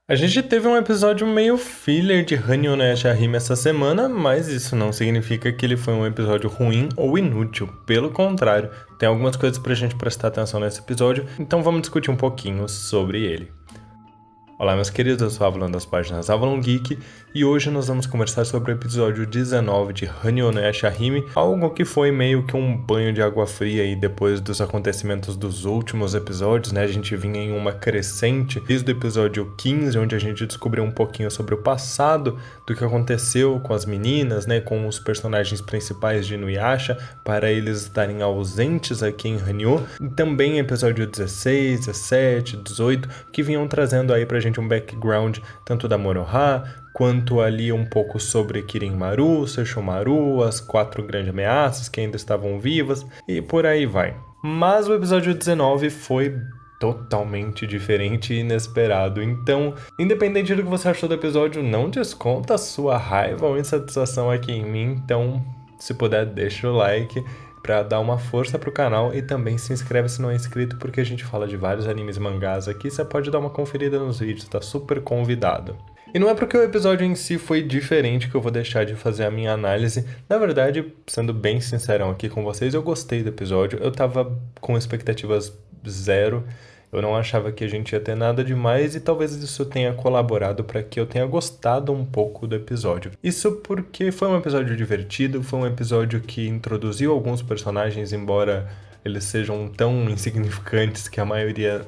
A gente teve um episódio meio filler de Hanyo no Yashahime essa semana, mas isso não significa que ele foi um episódio ruim ou inútil. Pelo contrário, tem algumas coisas pra gente prestar atenção nesse episódio, então vamos discutir um pouquinho sobre ele. Olá meus queridos, eu sou o Avalon das páginas Avalon Geek e hoje nós vamos conversar sobre o episódio 19 de Hanyo no Yashahime, algo que foi meio que um banho de água fria aí depois dos acontecimentos dos últimos episódios, né? A gente vinha em uma crescente desde o episódio 15, onde a gente descobriu um pouquinho sobre o passado do que aconteceu com as meninas, né? Com os personagens principais de Inuyasha, para eles estarem ausentes aqui em Hanyo, e também episódio 16, 17, 18, que vinham trazendo aí pra gente um background tanto da Moroha, quanto ali um pouco sobre Kirin-maru, Sesshomaru, as 4 grandes ameaças que ainda estavam vivas, e por aí vai. Mas o episódio 19 foi totalmente diferente e inesperado, então, independente do que você achou do episódio, não desconta a sua raiva ou insatisfação aqui em mim, então, se puder, deixa o like para dar uma força pro canal e também se inscreve se não é inscrito, porque a gente fala de vários animes e mangás aqui, você pode dar uma conferida nos vídeos, tá super convidado. E não é porque o episódio em si foi diferente que eu vou deixar de fazer a minha análise. Na verdade, sendo bem sincerão aqui com vocês, eu gostei do episódio. Eu tava com expectativas zero. Eu não achava que a gente ia ter nada demais e talvez isso tenha colaborado para que eu tenha gostado um pouco do episódio. Isso porque foi um episódio divertido, foi um episódio que introduziu alguns personagens, embora eles sejam tão insignificantes que a maioria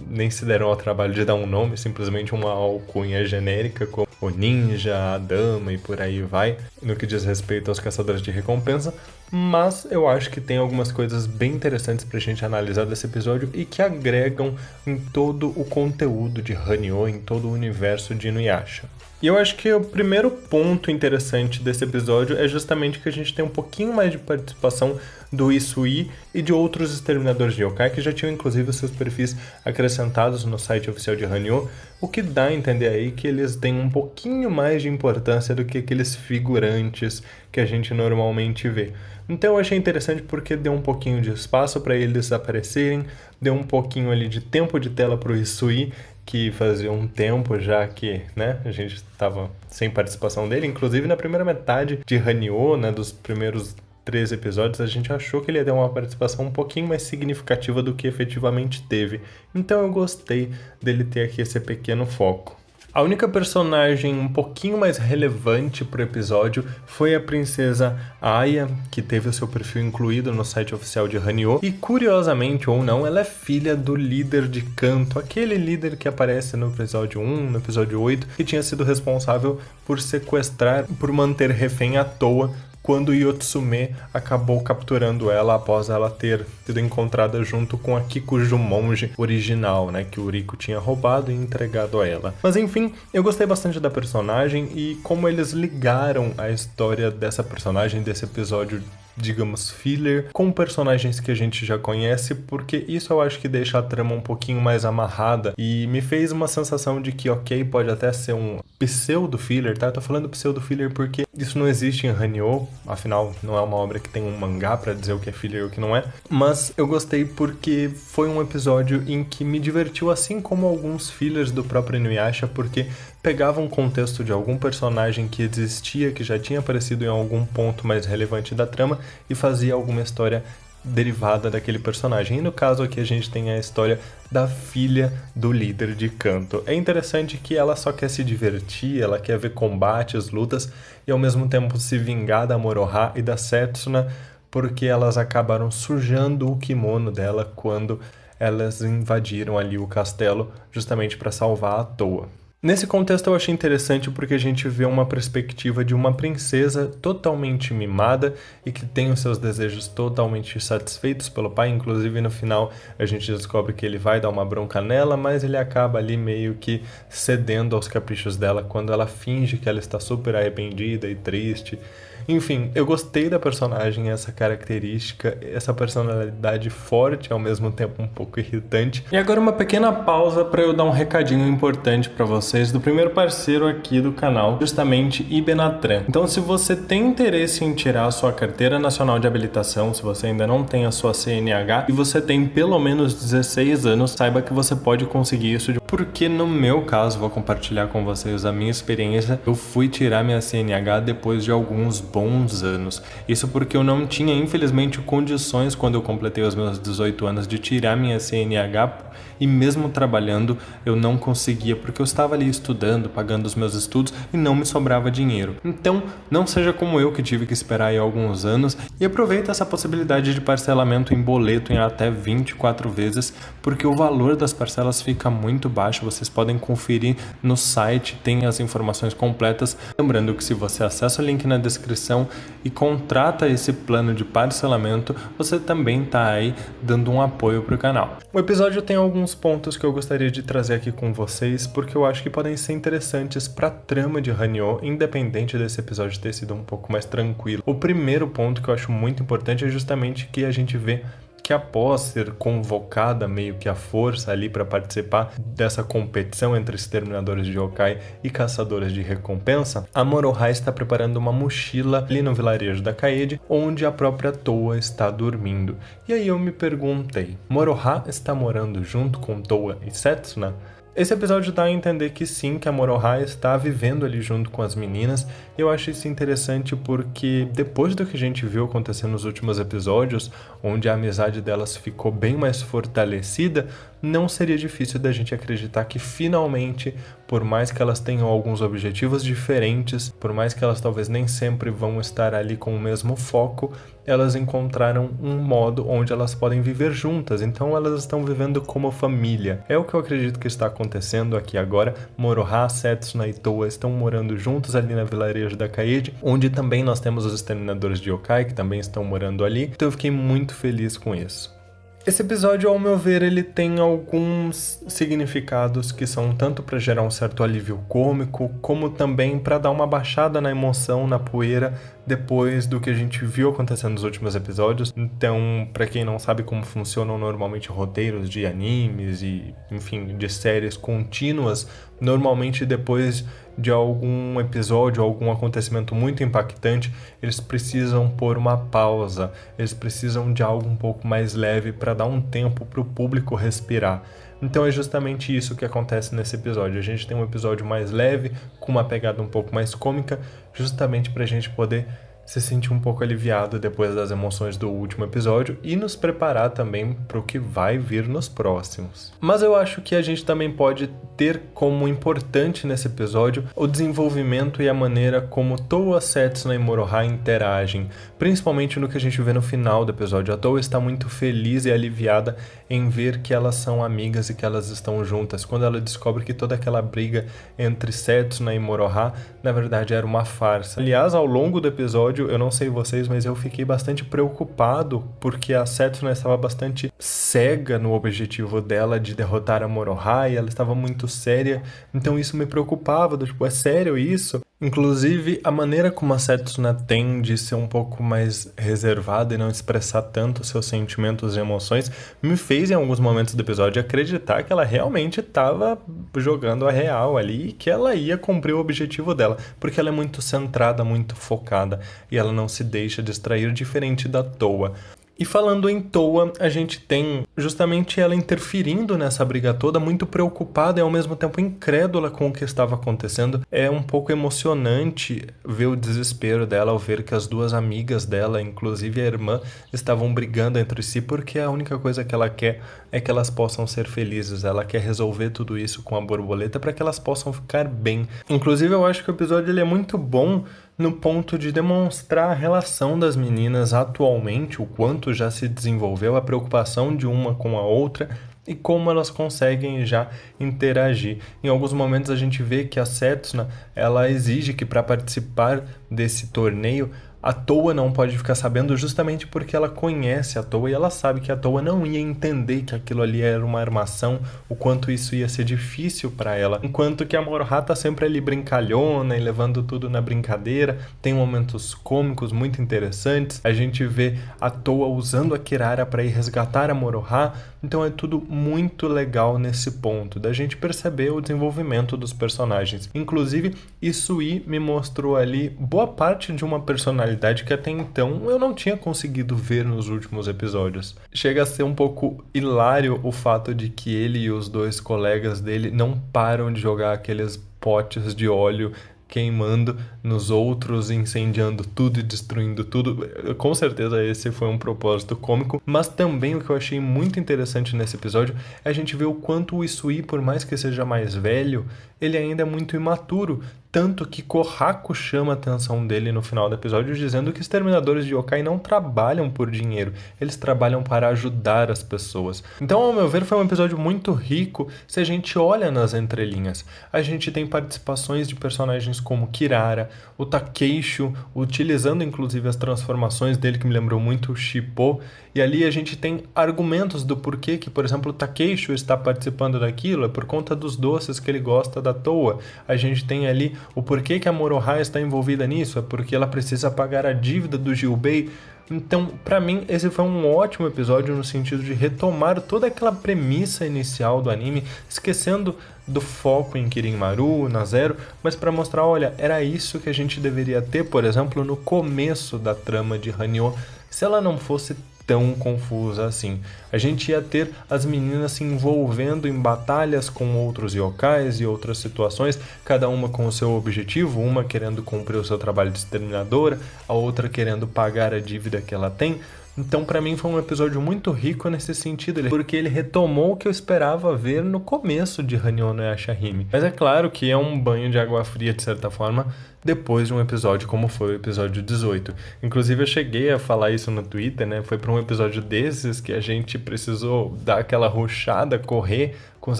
nem se deram ao trabalho de dar um nome, simplesmente uma alcunha genérica, como o ninja, a dama e por aí vai, no que diz respeito aos caçadores de recompensa, mas eu acho que tem algumas coisas bem interessantes pra gente analisar desse episódio e que agregam em todo o conteúdo de Hanyo, em todo o universo de Inuyasha. E eu acho que o primeiro ponto interessante desse episódio é justamente que a gente tem um pouquinho mais de participação do Isui e de outros exterminadores de yokai que já tinham inclusive seus perfis acrescentados no site oficial de Hanyo, o que dá a entender aí que eles têm um pouquinho mais de importância do que aqueles figurantes que a gente normalmente vê. Então eu achei interessante porque deu um pouquinho de espaço para eles aparecerem, deu um pouquinho ali de tempo de tela para o Isui, que fazia um tempo já que, né, a gente estava sem participação dele. Inclusive na primeira metade de Hanyo, né, dos primeiros 3 episódios, a gente achou que ele ia ter uma participação um pouquinho mais significativa do que efetivamente teve. Então eu gostei dele ter aqui esse pequeno foco. A única personagem um pouquinho mais relevante pro episódio foi a princesa Aya, que teve o seu perfil incluído no site oficial de Hanyo. E curiosamente ou não, ela é filha do líder de canto, aquele líder que aparece no episódio 1, no episódio 8, que tinha sido responsável por sequestrar, por manter refém à toa quando Yotsume acabou capturando ela após ela ter sido encontrada junto com a Kikuju-monge original, né, que o Riko tinha roubado e entregado a ela. Mas enfim, eu gostei bastante da personagem e como eles ligaram a história dessa personagem, desse episódio, digamos, filler, com personagens que a gente já conhece, porque isso eu acho que deixa a trama um pouquinho mais amarrada e me fez uma sensação de que, ok, pode até ser um pseudo-filler, tá? Eu tô falando pseudo-filler porque isso não existe em Hanyo, afinal, não é uma obra que tem um mangá pra dizer o que é filler e o que não é, mas eu gostei porque foi um episódio em que me divertiu, assim como alguns fillers do próprio Inuyasha, porque pegava um contexto de algum personagem que existia, que já tinha aparecido em algum ponto mais relevante da trama e fazia alguma história derivada daquele personagem. E no caso aqui a gente tem a história da filha do líder de canto. É interessante que ela só quer se divertir, ela quer ver combates, lutas e ao mesmo tempo se vingar da Moroha e da Setsuna, porque elas acabaram sujando o kimono dela quando elas invadiram ali o castelo justamente para salvar à toa. Nesse contexto eu achei interessante porque a gente vê uma perspectiva de uma princesa totalmente mimada e que tem os seus desejos totalmente satisfeitos pelo pai. Inclusive no final a gente descobre que ele vai dar uma bronca nela, mas ele acaba ali meio que cedendo aos caprichos dela quando ela finge que ela está super arrependida e triste. Enfim, eu gostei da personagem, essa característica, essa personalidade forte, ao mesmo tempo um pouco irritante. E agora uma pequena pausa para eu dar um recadinho importante para vocês do primeiro parceiro aqui do canal, justamente Ibenatran. Então, se você tem interesse em tirar a sua carteira nacional de habilitação, se você ainda não tem a sua CNH e você tem pelo menos 16 anos, saiba que você pode conseguir isso, porque no meu caso, vou compartilhar com vocês a minha experiência, eu fui tirar minha CNH depois de alguns bons anos. Isso porque eu não tinha, infelizmente, condições quando eu completei os meus 18 anos de tirar minha CNH, e mesmo trabalhando eu não conseguia, porque eu estava ali estudando, pagando os meus estudos e não me sobrava dinheiro. Então, não seja como eu que tive que esperar aí alguns anos, e aproveita essa possibilidade de parcelamento em boleto em até 24 vezes, porque o valor das parcelas fica muito baixo. Vocês podem conferir no site, tem as informações completas. Lembrando que se você acessa o link na descrição e contrata esse plano de parcelamento, você também está aí dando um apoio para o canal. O episódio tem alguns pontos que eu gostaria de trazer aqui com vocês, porque eu acho que podem ser interessantes para a trama de Hanyo, independente desse episódio ter sido um pouco mais tranquilo. O primeiro ponto que eu acho muito importante é justamente que a gente vê que após ser convocada meio que à força ali para participar dessa competição entre exterminadores de yokai e caçadores de recompensa, a Moroha está preparando uma mochila ali no vilarejo da Kaede, onde a própria Towa está dormindo. E aí eu me perguntei, Moroha está morando junto com Towa e Setsuna? Esse episódio dá a entender que sim, que a Moroha está vivendo ali junto com as meninas. Eu acho isso interessante porque depois do que a gente viu acontecer nos últimos episódios, onde a amizade delas ficou bem mais fortalecida, não seria difícil da gente acreditar que finalmente, por mais que elas tenham alguns objetivos diferentes, por mais que elas talvez nem sempre vão estar ali com o mesmo foco, elas encontraram um modo onde elas podem viver juntas. Então elas estão vivendo como família. É o que eu acredito que está acontecendo aqui agora. Moroha, Setsuna e Towa estão morando juntos ali na vilarejo da Kaede, onde também nós temos os exterminadores de yokai que também estão morando ali. Então eu fiquei muito feliz com isso. Esse episódio, ao meu ver, ele tem alguns significados que são tanto para gerar um certo alívio cômico, como também para dar uma baixada na emoção, na poeira, depois do que a gente viu acontecendo nos últimos episódios. Então, para quem não sabe como funcionam normalmente roteiros de animes e, enfim, de séries contínuas, normalmente depois de algum episódio, algum acontecimento muito impactante, eles precisam pôr uma pausa, eles precisam de algo um pouco mais leve para dar um tempo para o público respirar. Então é justamente isso que acontece nesse episódio. A gente tem um episódio mais leve, com uma pegada um pouco mais cômica, justamente para a gente poder se sentir um pouco aliviado depois das emoções do último episódio e nos preparar também para o que vai vir nos próximos. Mas eu acho que a gente também pode ter como importante nesse episódio o desenvolvimento e a maneira como Towa, Setsuna e Moroha interagem, principalmente no que a gente vê no final do episódio. A Towa está muito feliz e aliviada em ver que elas são amigas e que elas estão juntas, quando ela descobre que toda aquela briga entre Setsuna e Moroha, na verdade, era uma farsa. Aliás, ao longo do episódio, eu não sei vocês, mas eu fiquei bastante preocupado porque a Setsuna estava bastante cega no objetivo dela de derrotar a Moroha e ela estava muito séria, então isso me preocupava, tipo, é sério isso? Inclusive, a maneira como a Setsuna tem de ser um pouco mais reservada e não expressar tanto seus sentimentos e emoções me fez, em alguns momentos do episódio, acreditar que ela realmente estava jogando a real ali e que ela ia cumprir o objetivo dela, porque ela é muito centrada, muito focada e ela não se deixa distrair, diferente da Towa. E falando em Towa, a gente tem justamente ela interferindo nessa briga toda, muito preocupada e ao mesmo tempo incrédula com o que estava acontecendo. É um pouco emocionante ver o desespero dela ao ver que as duas amigas dela, inclusive a irmã, estavam brigando entre si, porque a única coisa que ela quer é que elas possam ser felizes. Ela quer resolver tudo isso com a borboleta para que elas possam ficar bem. Inclusive, eu acho que o episódio ele é muito bom no ponto de demonstrar a relação das meninas atualmente, o quanto já se desenvolveu, a preocupação de uma com a outra e como elas conseguem já interagir. Em alguns momentos a gente vê que a Setsuna, ela exige que para participar desse torneio, A Toa não pode ficar sabendo justamente porque ela conhece a Toa e ela sabe que a Toa não ia entender que aquilo ali era uma armação, o quanto isso ia ser difícil para ela. Enquanto que a Moroha tá sempre ali brincalhona e levando tudo na brincadeira, tem momentos cômicos muito interessantes, a gente vê a Toa usando a Kirara para ir resgatar a Moroha, então é tudo muito legal nesse ponto, da gente perceber o desenvolvimento dos personagens. Inclusive, Isui me mostrou ali boa parte de uma personalidade que até então eu não tinha conseguido ver nos últimos episódios. Chega a ser um pouco hilário o fato de que ele e os dois colegas dele não param de jogar aqueles potes de óleo queimando nos outros, incendiando tudo e destruindo tudo. Com certeza esse foi um propósito cômico, mas também o que eu achei muito interessante nesse episódio é a gente ver o quanto o Isui, por mais que seja mais velho, ele ainda é muito imaturo, tanto que Kohaku chama a atenção dele no final do episódio dizendo que exterminadores de yokai não trabalham por dinheiro, eles trabalham para ajudar as pessoas. Então, ao meu ver, foi um episódio muito rico se a gente olha nas entrelinhas. A gente tem participações de personagens como Kirara, o Takeisho, utilizando inclusive as transformações dele, que me lembrou muito o Shippo, e ali a gente tem argumentos do porquê que, por exemplo, o Takeisho está participando daquilo, é por conta dos doces que ele gosta da Toa. A gente tem ali o porquê que a Moroha está envolvida nisso, é porque ela precisa pagar a dívida do Jubei. Então, pra mim, esse foi um ótimo episódio no sentido de retomar toda aquela premissa inicial do anime, esquecendo do foco em Kirinmaru, na Zero, mas para mostrar, olha, era isso que a gente deveria ter, por exemplo, no começo da trama de Hanyo, se ela não fosse tão confusa assim. A gente ia ter as meninas se envolvendo em batalhas com outros yokais e outras situações, cada uma com o seu objetivo, uma querendo cumprir o seu trabalho de exterminadora, a outra querendo pagar a dívida que ela tem. Então, pra mim, foi um episódio muito rico nesse sentido, porque ele retomou o que eu esperava ver no começo de Hanyo no Yashahime. Mas é claro que é um banho de água fria, de certa forma, depois de um episódio como foi o episódio 18. Inclusive, eu cheguei a falar isso no Twitter, né? Foi pra um episódio desses que a gente precisou dar aquela rushada, correr com os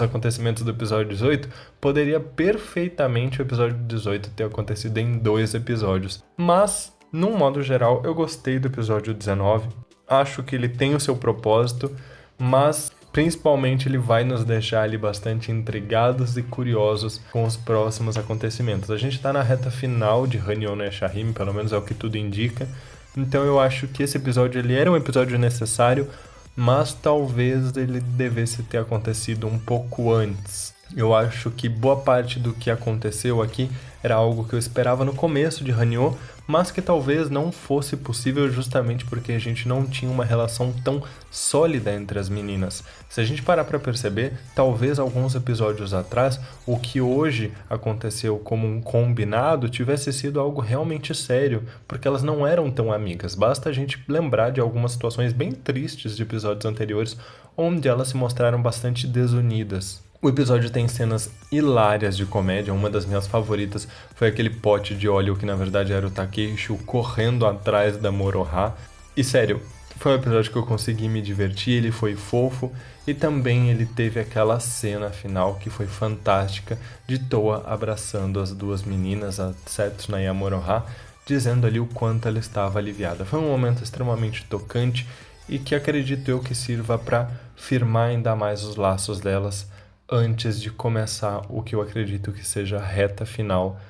acontecimentos do episódio 18. Poderia perfeitamente o episódio 18 ter acontecido em 2 episódios. Mas, num modo geral, eu gostei do episódio 19. Acho que ele tem o seu propósito, mas principalmente ele vai nos deixar ali bastante intrigados e curiosos com os próximos acontecimentos. A gente tá na reta final de Hanyo no Yashahime, pelo menos é o que tudo indica. Então eu acho que esse episódio ele era um episódio necessário, mas talvez ele devesse ter acontecido um pouco antes. Eu acho que boa parte do que aconteceu aqui era algo que eu esperava no começo de Hanyo, mas que talvez não fosse possível justamente porque a gente não tinha uma relação tão sólida entre as meninas. Se a gente parar para perceber, talvez alguns episódios atrás, o que hoje aconteceu como um combinado tivesse sido algo realmente sério, porque elas não eram tão amigas. Basta a gente lembrar de algumas situações bem tristes de episódios anteriores, onde elas se mostraram bastante desunidas. O episódio tem cenas hilárias de comédia, uma das minhas favoritas foi aquele pote de óleo que na verdade era o Takeisho correndo atrás da Moroha. E sério, foi um episódio que eu consegui me divertir, ele foi fofo e também ele teve aquela cena final que foi fantástica de Toa abraçando as duas meninas, a Setsuna e a Moroha, dizendo ali o quanto ela estava aliviada. Foi um momento extremamente tocante e que acredito eu que sirva para firmar ainda mais os laços delas antes de começar o que eu acredito que seja a reta final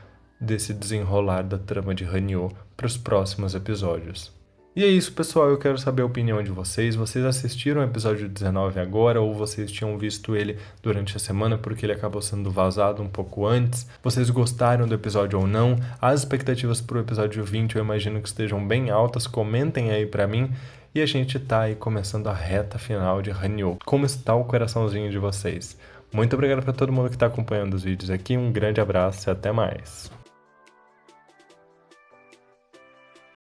desse desenrolar da trama de Hanyo para os próximos episódios. E é isso, pessoal, eu quero saber a opinião de vocês. Vocês assistiram o episódio 19 agora ou vocês tinham visto ele durante a semana porque ele acabou sendo vazado um pouco antes? Vocês gostaram do episódio ou não? As expectativas para o episódio 20 eu imagino que estejam bem altas, comentem aí para mim. E a gente tá aí começando a reta final de Hanyo. Como está o coraçãozinho de vocês? Muito obrigado para todo mundo que está acompanhando os vídeos aqui, um grande abraço e até mais.